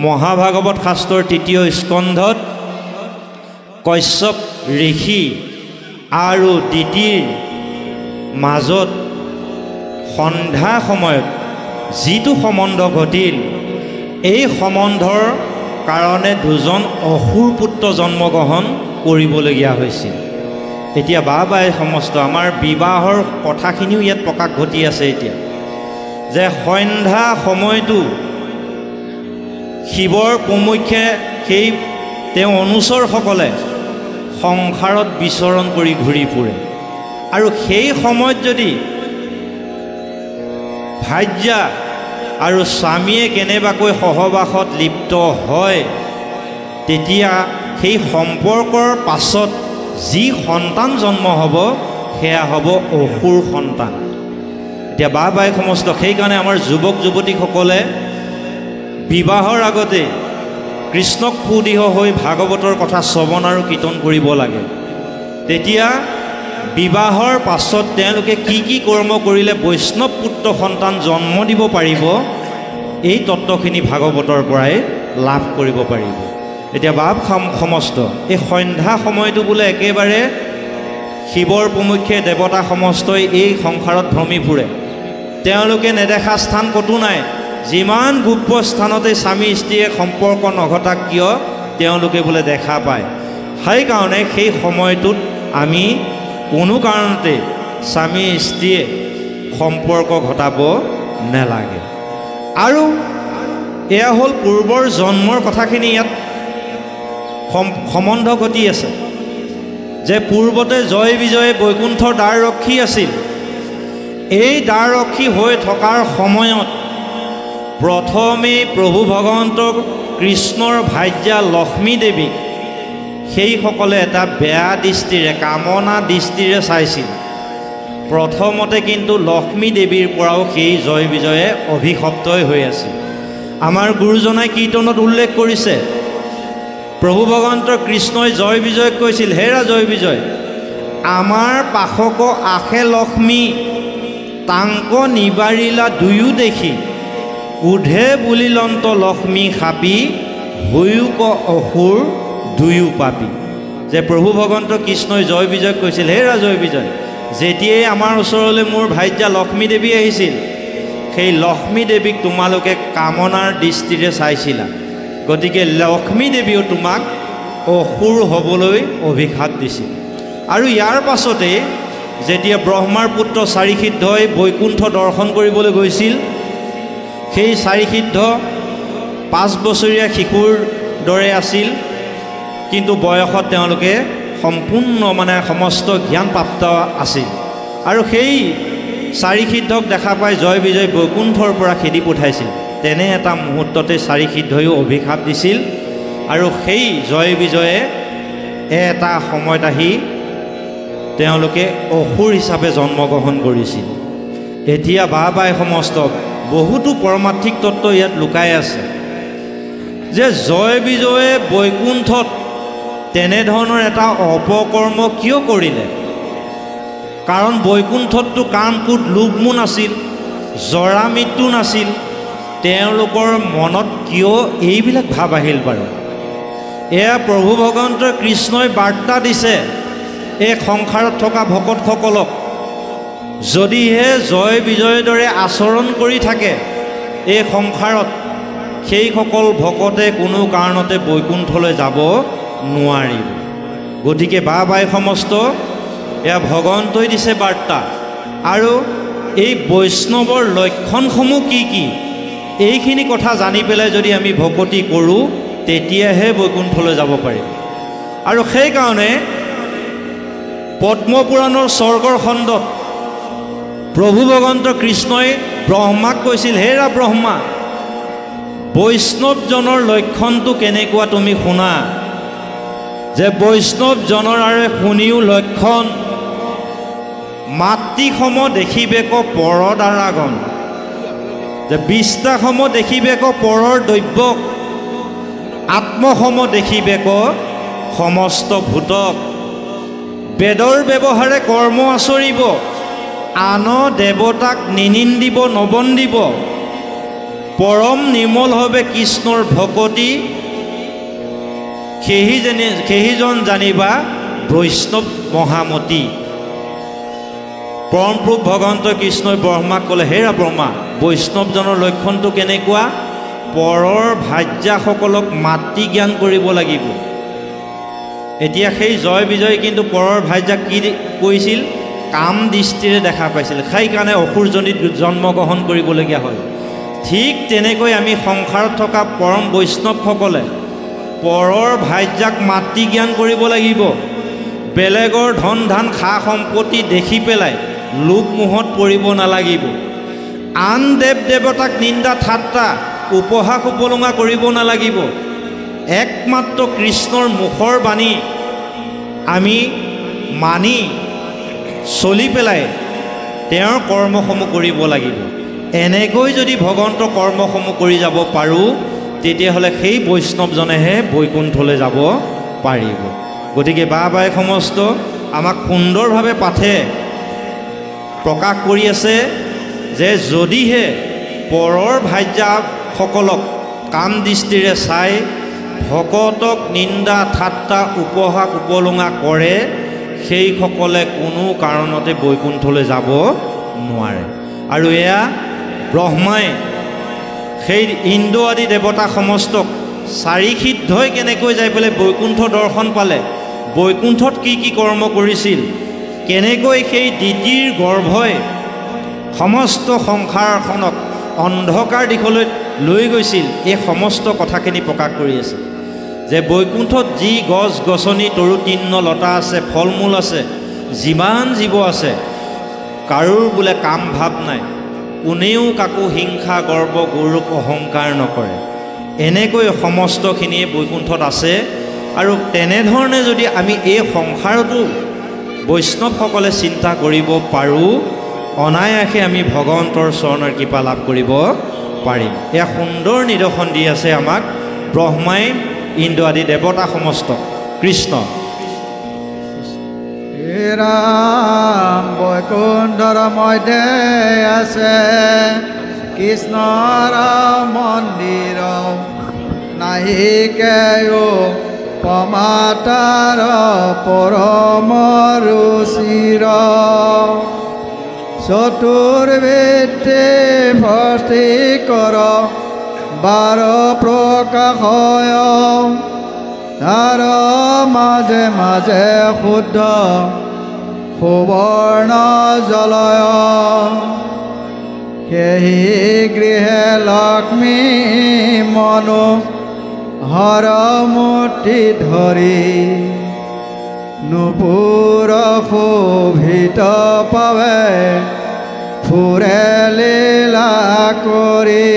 মহাভাগৱত শাস্ত্ৰৰ ৩য় স্কন্ধত কশ্যপ ঋষি আৰু দিতিৰ মাজত সন্ধ্যা সময়ত যিটো সম্বন্ধ ঘটিল, এই সম্বন্ধৰ কাৰণে দুজন অসুৰ পুত্ৰ জন্মগ্ৰহণ কৰিবলগীয়া হৈছিল। এতিয়া বাই সমস্ত আমাৰ বিবাহৰ কথাখিনিও ইয়াত প্ৰকাশ ঘটি আছে এতিয়া, যে সন্ধ্যা সময়টো শিৱৰ প্ৰমুখ্যে সেই তেওঁ অনুচৰসকলে সংসাৰত বিচৰণ কৰি ঘূৰি ফুৰে, আৰু সেই সময়ত যদি ভাৰ্যা আৰু স্বামীয়ে কেনেবাকৈ সহবাসত লিপ্ত হয়, তেতিয়া সেই সম্পৰ্কৰ পাছত যি সন্তান জন্ম হ'ব সেয়া হ'ব অসুৰ সন্তান। এতিয়া বাই সমস্ত সেইকাৰণে আমাৰ যুৱক যুৱতীসকলে বিবাহৰ আগতে কৃষ্ণক সুদৃঢ় হৈ ভাগৱতৰ কথা শ্ৰৱণ আৰু কীৰ্তন কৰিব লাগে। তেতিয়া বিবাহৰ পাছত তেওঁলোকে কি কি কৰ্ম কৰিলে বৈষ্ণৱ পুত্ৰ সন্তান জন্ম দিব পাৰিব, এই তত্ত্বখিনি ভাগৱতৰ পৰাই লাভ কৰিব পাৰিব। এতিয়া সমস্ত এই সন্ধ্যা সময়টো বোলে একেবাৰে শিৱৰ প্ৰমুখ্যে দেৱতা সমস্তই এই সংসাৰত ভ্ৰমি ফুৰে, তেওঁলোকে নেদেখা স্থান ক'তো নাই। যিমান গুপ্ত স্থানতে স্বামী স্ত্ৰীয়ে সম্পৰ্ক নঘটাক কিয় তেওঁলোকে বোলে দেখা পায়। সেইকাৰণে সেই সময়টোত আমি কোনো কাৰণতে স্বামী স্ত্ৰীয়ে সম্পৰ্ক ঘটাব নালাগে। আৰু এয়া হ'ল পূৰ্বৰ জন্মৰ কথাখিনি ইয়াত সম্বন্ধ ঘটি আছে, যে পূৰ্বতে জয় বিজয়ে বৈকুণ্ঠৰ দ্বাৰৰক্ষী আছিল। এই দ্বাৰৰক্ষী হৈ থকাৰ সময়ত প্ৰথমেই প্ৰভু ভগৱন্তৰ কৃষ্ণৰ ভাৰ্যা লক্ষ্মী দেৱীক সেইসকলে এটা বেয়া দৃষ্টিৰে কামনা দৃষ্টিৰে চাইছিল। প্ৰথমতে কিন্তু লক্ষ্মী দেৱীৰ পৰাও সেই জয় বিজয়ে অভিশপ্তই হৈ আছিল। আমাৰ গুৰুজনাই কীৰ্তনত উল্লেখ কৰিছে, প্ৰভু ভগৱন্তৰ কৃষ্ণই জয় বিজয়ক কৈছিল, হেৰা জয় বিজয়, আমাৰ পাশক আশে লক্ষ্মী তাংক নিবাৰিলা দুয়ো দেখি, উধে বুলিলন্ত লক্ষ্মী সাপি হৈয়োক অসুৰ দুয়ো পাপি। যে প্ৰভু ভগৱন্ত কৃষ্ণই জয় বিজয়ক কৈছিল, হেৰা জয় বিজয়, যেতিয়াই আমাৰ ওচৰলৈ মোৰ ভাৰ্যা লক্ষ্মী দেৱী আহিছিল, সেই লক্ষ্মী দেৱীক তোমালোকে কামনাৰ দৃষ্টিৰে চাইছিলা, গতিকে লক্ষ্মী দেৱীও তোমাক অসুৰ হ'বলৈ অভিশাপ দিছিল। আৰু ইয়াৰ পাছতে যেতিয়া ব্ৰহ্মাৰ পুত্ৰ চাৰিসিদ্ধই বৈকুণ্ঠ দৰ্শন কৰিবলৈ গৈছিল, সেই চাৰিসিদ্ধ 5 বছৰীয়া শিশুৰ দৰে আছিল, কিন্তু বয়সত তেওঁলোকে সম্পূৰ্ণ সমস্ত জ্ঞানপ্ৰাপ্ত আছিল। আৰু সেই চাৰিসিদ্ধক দেখা পাই জয় বিজয় বৈকুণ্ঠৰ পৰা খেদি পঠাইছিল। তেনে এটা মুহূৰ্ততে চাৰিসিদ্ধইও অভিশাপ দিছিল, আৰু সেই জয় বিজয়ে এটা সময়ত আহি তেওঁলোকে অসুৰ হিচাপে জন্মগ্ৰহণ কৰিছিল। এতিয়া বাই সমস্ত বহুতো পৰমাৰ্থিক তত্ত্ব ইয়াত লুকাই আছে, যে জয় বিজয়ে বৈকুণ্ঠত তেনেধৰণৰ এটা অপকৰ্ম কিয় কৰিলে? কাৰণ বৈকুণ্ঠততো কাম ক্ৰোধ লোভ মোহ নাছিল, জৰা মৃত্যু নাছিল, তেওঁলোকৰ মনত কিয় এইবিলাক ভাৱ আহিল বাৰু? এয়া প্ৰভু ভগৱন্তৰ কৃষ্ণই বাৰ্তা দিছে এই সংসাৰত থকা ভকতসকলক, যদিহে জয় বিজয়ৰ দৰে আচৰণ কৰি থাকে এই সংসাৰত, সেইসকল ভকতে কোনো কাৰণতে বৈকুণ্ঠলৈ যাব নোৱাৰিব। গতিকে বাই সমস্ত এয়া ভগৱন্তই দিছে বাৰ্তা। আৰু এই বৈষ্ণৱৰ লক্ষণসমূহ কি কি, এইখিনি কথা জানি পেলাই যদি আমি ভকতি কৰোঁ, তেতিয়াহে বৈকুণ্ঠলৈ যাব পাৰিম। আৰু সেইকাৰণে পদ্মপুৰাণৰ স্বৰ্গৰ খণ্ডত প্ৰভু ভগৱন্ত কৃষ্ণই ব্ৰহ্মাক কৈছিল, হেৰা ব্ৰহ্মা, বৈষ্ণৱজনৰ লক্ষণটো কেনেকুৱা তুমি শুনা। যে বৈষ্ণৱজনৰ আৰু শুনিও লক্ষণ, মাতৃসম দেখিবেক পৰ দ্বাৰাগণ, যে বিশ্বাসম দেখিবেক পৰৰ দৈব্যক, আত্মসম দেখিবেক সমস্ত ভূতক, বেদৰ ব্যৱহাৰে কৰ্ম আচৰিব, আন দেৱতাক নিনিন্দিব নবন্দিব, পৰম নিৰ্মল হবে কৃষ্ণৰ ভকতি সেহিজন জানিবা বৈষ্ণৱ মহামতি। পৰমপুৰুষ ভগৱন্ত কৃষ্ণই ব্ৰহ্মাক ক'লে, হেৰা ব্ৰহ্মা, বৈষ্ণৱজনৰ লক্ষণটো কেনেকুৱা? পৰৰ ভাৰ্যাসকলক মাতৃ জ্ঞান কৰিব লাগিব। এতিয়া সেই জয় বিজয় কিন্তু পৰৰ ভাৰ্যাক কি কৰিছিল? কাম দৃষ্টিৰে দেখা পাইছিল, সেইকাৰণে অসুৰজনীত জন্মগ্ৰহণ কৰিবলগীয়া হ'ল। ঠিক তেনেকৈ আমি সংসাৰত থকা পৰম বৈষ্ণৱসকলে পৰৰ ভাৰ্যাক মাতৃ জ্ঞান কৰিব লাগিব। বেলেগৰ ধন ধান সা সম্পত্তি দেখি পেলাই লোভ মোহত পৰিব নালাগিব। আন দেৱ দেৱতাক নিন্দা ঠাট্টা উপহাস উপলুঙা কৰিব নালাগিব। একমাত্ৰ কৃষ্ণৰ মুখৰ বাণী আমি মানি চলি পেলাই তেওঁৰ কৰ্মসমূহ কৰিব লাগিব। এনেকৈ যদি ভগৱন্তৰ কৰ্মসমূহ কৰি যাব পাৰোঁ, তেতিয়াহ'লে সেই বৈষ্ণৱজনেহে বৈকুণ্ঠলৈ যাব পাৰিব। গতিকে বাবাই সমস্ত আমাক সুন্দৰভাৱে পাঠে প্ৰকাশ কৰি আছে যে যদিহে পৰৰ ভাৰ্যাসকলক কাম দৃষ্টিৰে চাই ভকতক নিন্দা ঠাট্টা উপহাস উপলুঙা কৰে, সেইসকলে কোনো কাৰণতে বৈকুণ্ঠলৈ যাব নোৱাৰে। আৰু এয়া ব্ৰহ্মাই সেই ইন্দ্ৰ আদি দেৱতা সমস্তক চাৰি সিদ্ধই কেনেকৈ যাই পেলাই বৈকুণ্ঠ দৰ্শন পালে, বৈকুণ্ঠত কি কি কৰ্ম কৰিছিল, কেনেকৈ সেই দিতিৰ গৰ্ভই সমস্ত সংসাৰখনক অন্ধকাৰ দিশলৈ লৈ গৈছিল, এই সমস্ত কথাখিনি প্ৰকাশ কৰি আছে। যে বৈকুণ্ঠত যি গছ গছনি তৰু তৃণ লতা আছে, ফল মূল আছে, যিমান জীৱ আছে, কাৰোৰ বোলে কাম ভাৱ নাই, কোনেও কাকো হিংসা গৰ্ব গৌৰৱ অহংকাৰ নকৰে। এনেকৈ সমস্তখিনিয়ে বৈকুণ্ঠত আছে। আৰু তেনেধৰণে যদি আমি এই সংসাৰতো বৈষ্ণৱসকলে চিন্তা কৰিব পাৰোঁ, অনায়াসে আমি ভগৱন্তৰ চৰণৰ কৃপা লাভ কৰিব পাৰিম। এয়া সুন্দৰ নিদৰ্শন দি আছে আমাক ব্ৰহ্মাই ইন্দ্ৰ আদি দেৱতা সমস্ত। কৃষ্ণ ৰাম বৈকুণ্ঠৰ মধ্যে আছে কৃষ্ণৰ মন্দিৰ, নাহিকেও পমাতাৰ পৰম ৰুচিৰ, চতুৰ্বেদে ভস্তি কৰ বাৰ প্ৰকাশয়, তাৰ মাজে মাজে শুদ্ধ সুবৰ্ণ জলয়, সেই গৃহে লক্ষ্মী মনো হৰ মূৰ্তি ধৰি, নুপুৰ শোভিত পাৱে ফুৰে লীলা কৰি।